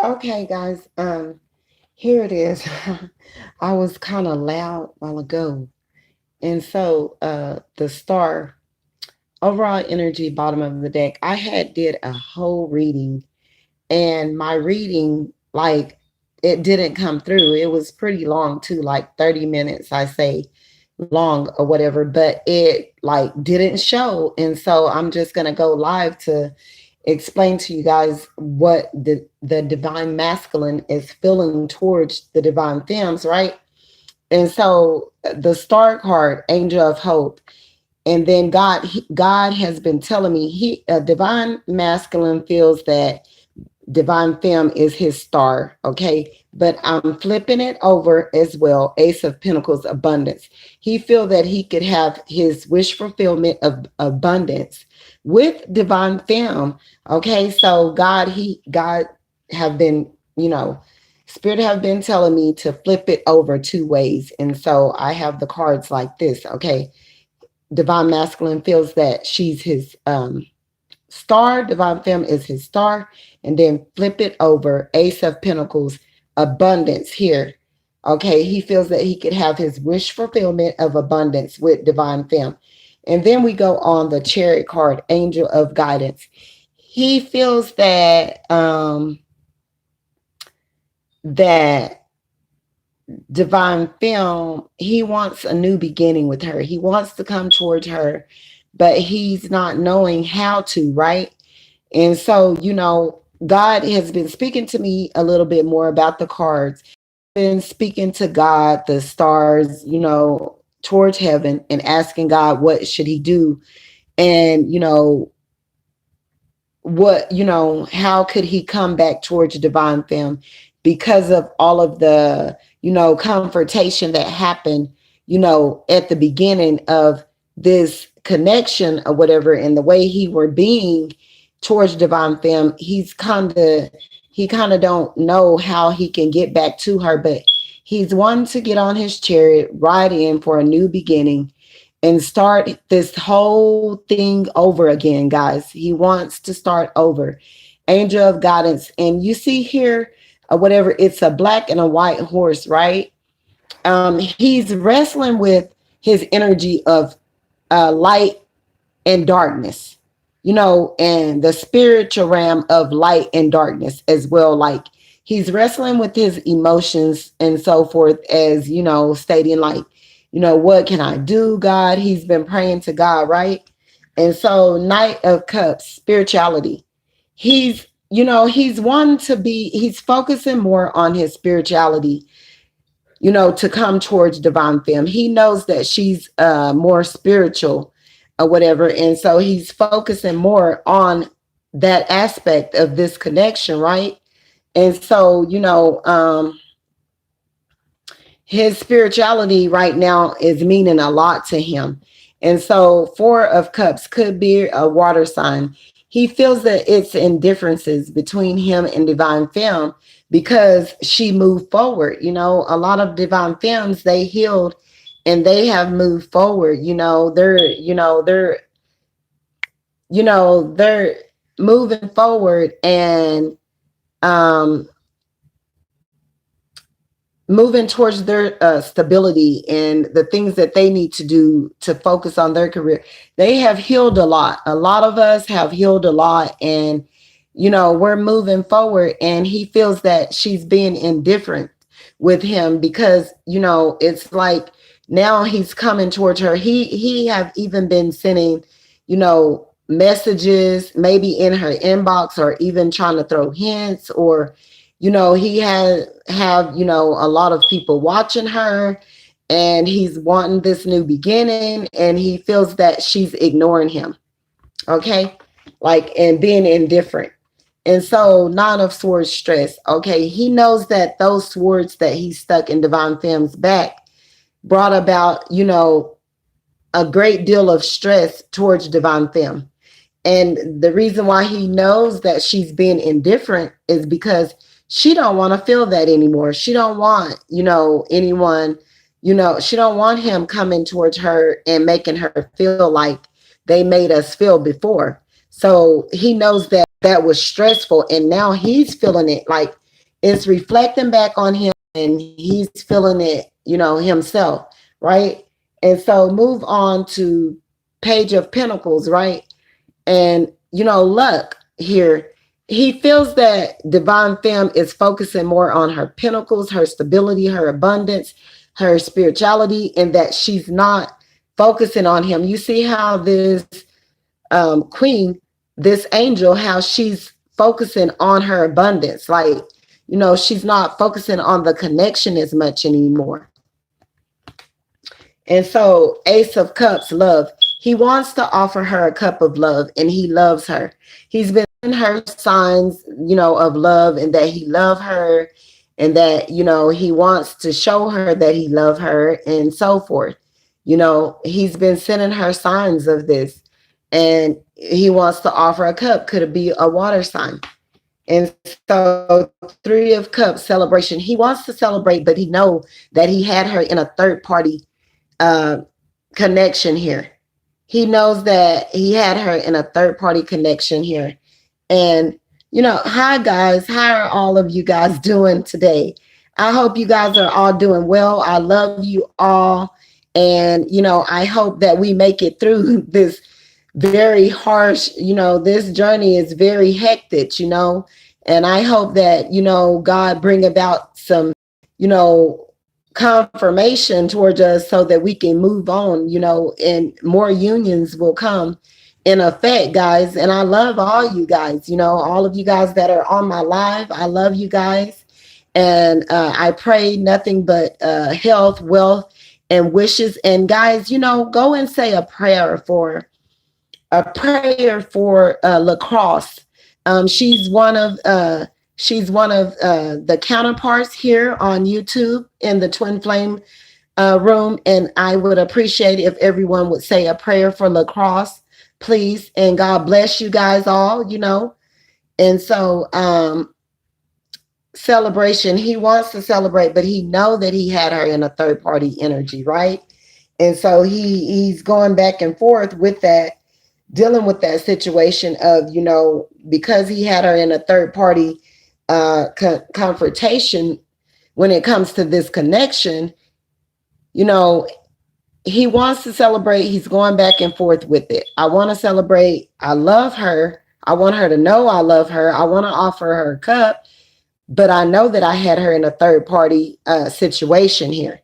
Okay, guys. Here it is. I was kind of loud while ago, and so the star overall energy bottom of the deck. I had did a whole reading, and my reading it didn't come through. It was pretty long too, like 30 minutes. I say long or whatever, but it like didn't show, and so I'm just gonna go live to explain to you guys what the divine masculine is feeling towards the divine femmes, right? And so the star card, angel of hope, and then God has been telling me he a divine masculine feels that divine femme is his star, okay? But I'm flipping it over as well. Ace of Pentacles, abundance. He feel that he could have his wish fulfillment of abundance with divine femme, okay? So God have been, Spirit have been telling me to flip it over two ways. And so I have the cards like this, okay? Divine masculine feels that she's his star, divine femme is his star, and then flip it over, ace of pentacles, abundance here. Okay, he feels that he could have his wish fulfillment of abundance with divine femme. And then we go on the chariot card, angel of guidance. He feels that divine femme, he wants a new beginning with her. He wants to come towards her, but he's not knowing how to, right? And so, God has been speaking to me a little bit more about the cards, been speaking to God, the stars, towards heaven and asking God, what should he do? And, how could he come back towards divine femme because of all of the, confrontation that happened, at the beginning of this connection or whatever, and the way he were being towards divine femme, he kind of don't know how he can get back to her, but he's wanting to get on his chariot, ride in for a new beginning, and start this whole thing over again, guys. He wants to start over. Angel of guidance. And you see here, whatever, it's a black and a white horse, right? He's wrestling with his energy of light and darkness, and the spiritual realm of light and darkness as well. Like he's wrestling with his emotions and so forth, as stating like, what can I do, God? He's been praying to God, right? And so, Knight of Cups, spirituality. He's focusing more on his spirituality, to come towards divine femme. He knows that she's more spiritual or whatever. And so he's focusing more on that aspect of this connection, right? And so, his spirituality right now is meaning a lot to him. And so, Four of Cups could be a water sign. He feels that it's indifferences between him and divine femme because she moved forward. A lot of divine femmes, they healed and they have moved forward. They're moving forward and um moving towards their stability and the things that they need to do to focus on their career. They have healed a lot. A lot of us have healed a lot, and we're moving forward. And he feels that she's being indifferent with him because it's like now he's coming towards her. He have even been sending messages maybe in her inbox, or even trying to throw hints, or he have a lot of people watching her, and he's wanting this new beginning, and he feels that she's ignoring him, okay, like, and being indifferent. And so, Nine of Swords, stress. Okay, he knows that those swords that he stuck in divine femme's back brought about a great deal of stress towards divine femme. And the reason why he knows that she's being indifferent is because she don't want to feel that anymore. She don't want, anyone, she don't want him coming towards her and making her feel like they made us feel before. So he knows that that was stressful, and now he's feeling it like it's reflecting back on him and he's feeling it, himself, right? And so move on to Page of Pentacles, right? And luck here, he feels that divine femme is focusing more on her pentacles, her stability, her abundance, her spirituality, and that she's not focusing on him. You see how this queen, this angel, how she's focusing on her abundance, like, she's not focusing on the connection as much anymore. And so, Ace of Cups, love. He wants to offer her a cup of love, and he loves her. He's been in her signs, of love, and that he loves her, and that, he wants to show her that he loves her, and so forth. He's been sending her signs of this, and he wants to offer a cup. Could it be a water sign? And so, Three of Cups celebration. He wants to celebrate, but he know that he had her in a third party uh, connection here. He knows that he had her in a third party connection here. And, hi guys, how are all of you guys doing today? I hope you guys are all doing well. I love you all. And, I hope that we make it through this very harsh, this journey is very hectic, and I hope that, God bring about some, you know, confirmation towards us so that we can move on, and more unions will come in effect, guys. And I love all you guys, all of you guys that are on my live. I love you guys. And I pray nothing but health, wealth, and wishes. And guys, go and say a prayer for Lacrosse. She's one of the counterparts here on YouTube in the Twin Flame room, and I would appreciate if everyone would say a prayer for Lacrosse, please. And God bless you guys all. And so, celebration. He wants to celebrate, but he know that he had her in a third party energy, right? And so he's going back and forth with that, dealing with that situation of, because he had her in a third party confrontation when it comes to this connection, you know, he wants to celebrate. He's going back and forth with it. I want to celebrate. I love her. I want her to know I love her. I want to offer her a cup, but I know that I had her in a third party situation here.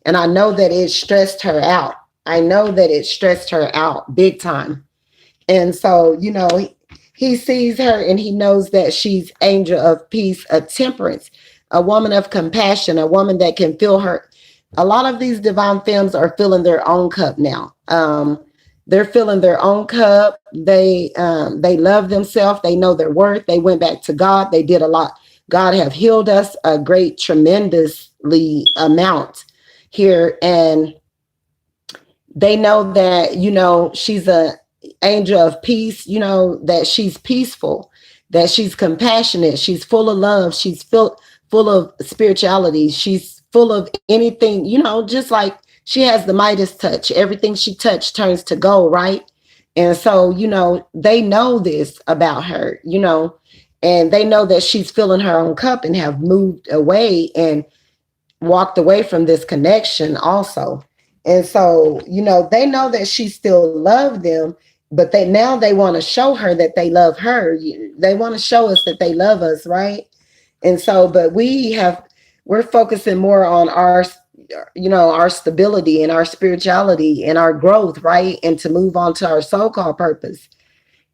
And I know that it stressed her out. I know that it stressed her out big time. And so, he sees her and he knows that she's angel of peace, a temperance, a woman of compassion, a woman that can feel her. A lot of these divine femmes are filling their own cup now. They're filling their own cup. They love themselves. They know their worth. They went back to God. They did a lot. God have healed us a great, tremendously amount here. And they know that, she's a angel of peace, that she's peaceful, that she's compassionate, she's full of love, she's full of spirituality, she's full of anything, just like she has the Midas touch. Everything she touched turns to gold, right? And so, they know this about her, and they know that she's filling her own cup and have moved away and walked away from this connection also. And so, they know that she still loved them, but they want to show her that they love her. They want to show us that they love us, right? And so, but we're focusing more on our stability and our spirituality and our growth, right? And to move on to our so-called purpose.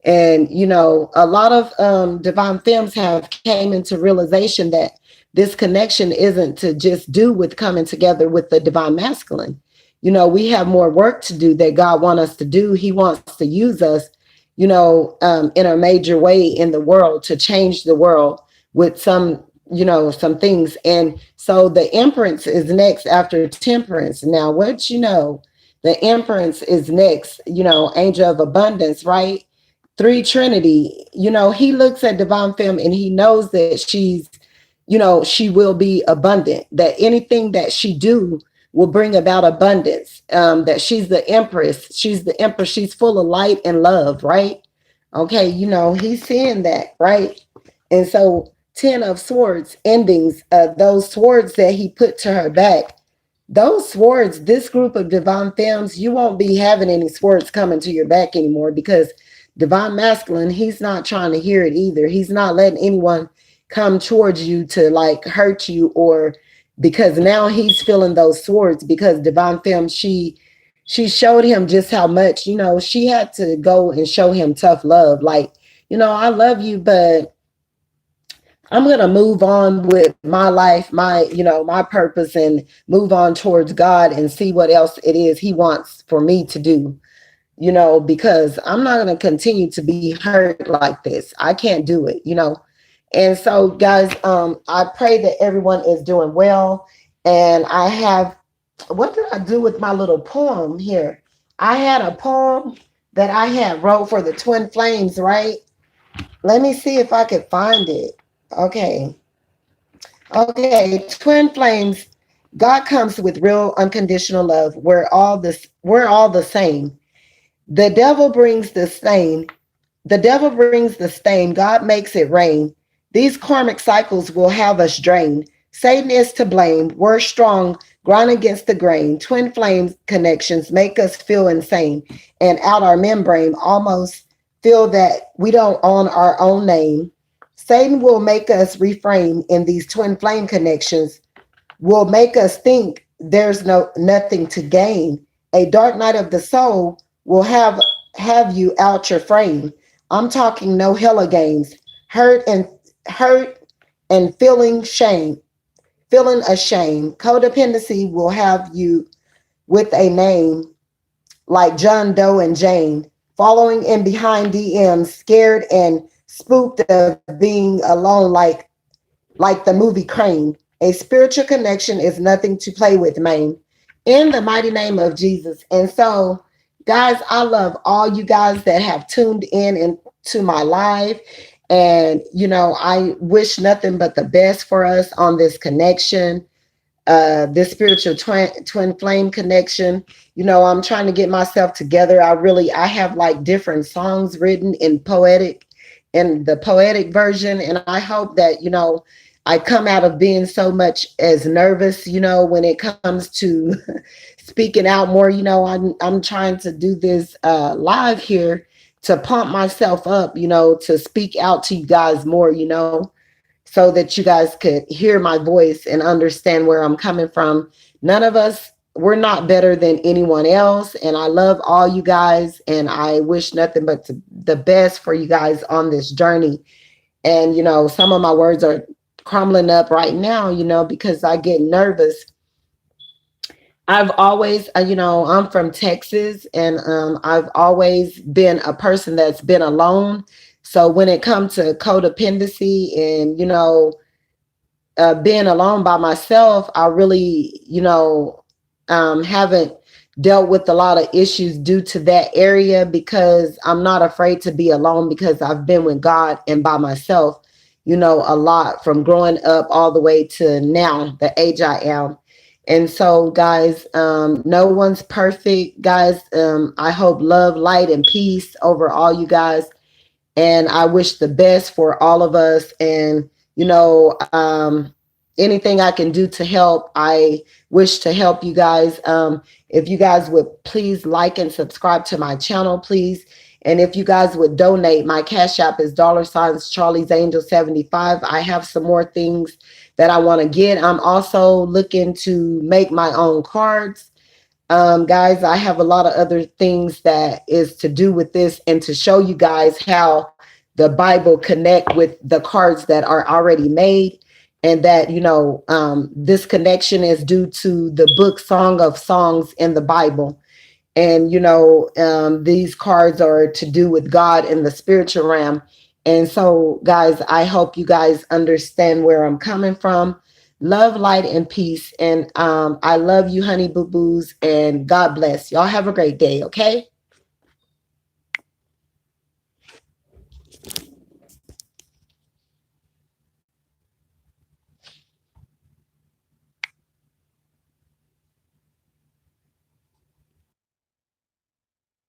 And a lot of divine femmes have came into realization that this connection isn't to just do with coming together with the divine masculine. We have more work to do that God wants us to do. He wants to use us, in a major way in the world to change the world with some things. And so the Empress is next after Temperance. Now, the Empress is next, angel of abundance, right? Three Trinity, he looks at divine femme and he knows that she will be abundant, that anything that she do will bring about abundance, that she's the Empress, she's full of light and love, right? Okay, he's seeing that, right? And so Ten of Swords endings, those swords that he put to her back, those swords, this group of divine femmes, you won't be having any swords coming to your back anymore, because divine masculine, he's not trying to hear it either. He's not letting anyone come towards you to like hurt you, or because now he's feeling those swords, because divine femme, she showed him just how much, she had to go and show him tough love. Like, I love you, but I'm going to move on with my life, my purpose, and move on towards God and see what else it is he wants for me to do, because I'm not going to continue to be hurt like this. I can't do it. And so, guys, I pray that everyone is doing well. And I have, what did I do with my little poem here? I had a poem that I had wrote for the twin flames, right? Let me see if I could find it. Okay. Okay, twin flames. God comes with real unconditional love. We're all the same. The devil brings the stain. The devil brings the stain. God makes it rain. These karmic cycles will have us drained. Satan is to blame. We're strong, grind against the grain. Twin flames connections make us feel insane, and out our membrane almost feel that we don't own our own name. Satan will make us reframe in these twin flame connections, will make us think there's nothing to gain. A dark night of the soul will have you out your frame. I'm talking no hella games. Hurt and hurt and feeling ashamed. Codependency will have you with a name like John Doe and Jane, following in behind DMs, scared and spooked of being alone, like the movie Crane. A spiritual connection is nothing to play with, man. In the mighty name of Jesus. And so, guys, I love all you guys that have tuned in into my live. And, I wish nothing but the best for us on this connection, this spiritual twin flame connection. I'm trying to get myself together. I have like different songs written in the poetic version, and I hope that I come out of being so much as nervous, when it comes to speaking out more. I'm trying to do this live here to pump myself up, to speak out to you guys more, so that you guys could hear my voice and understand where I'm coming from. None of us, we're not better than anyone else. And I love all you guys. And I wish nothing but the best for you guys on this journey. And, some of my words are crumbling up right now, because I get nervous. I've always, I'm from Texas, and I've always been a person that's been alone. So when it comes to codependency and, being alone by myself, I really, haven't dealt with a lot of issues due to that area, because I'm not afraid to be alone, because I've been with God and by myself, a lot, from growing up all the way to now, the age I am. And so, guys, no one's perfect, guys. I hope love, light, and peace over all you guys. And I wish the best for all of us. And, anything I can do to help, I wish to help you guys. If you guys would please like and subscribe to my channel, please. And if you guys would donate, my cash app is $ Charlie's Angel 75. I have some more things that I want to get. I'm also looking to make my own cards. Guys, I have a lot of other things that is to do with this, and to show you guys how the Bible connect with the cards that are already made. And that, this connection is due to the book Song of Songs in the Bible. And, these cards are to do with God in the spiritual realm. And so, guys, I hope you guys understand where I'm coming from. Love, light, and peace. And I love you, honey boo boos. And God bless. Y'all have a great day. Okay.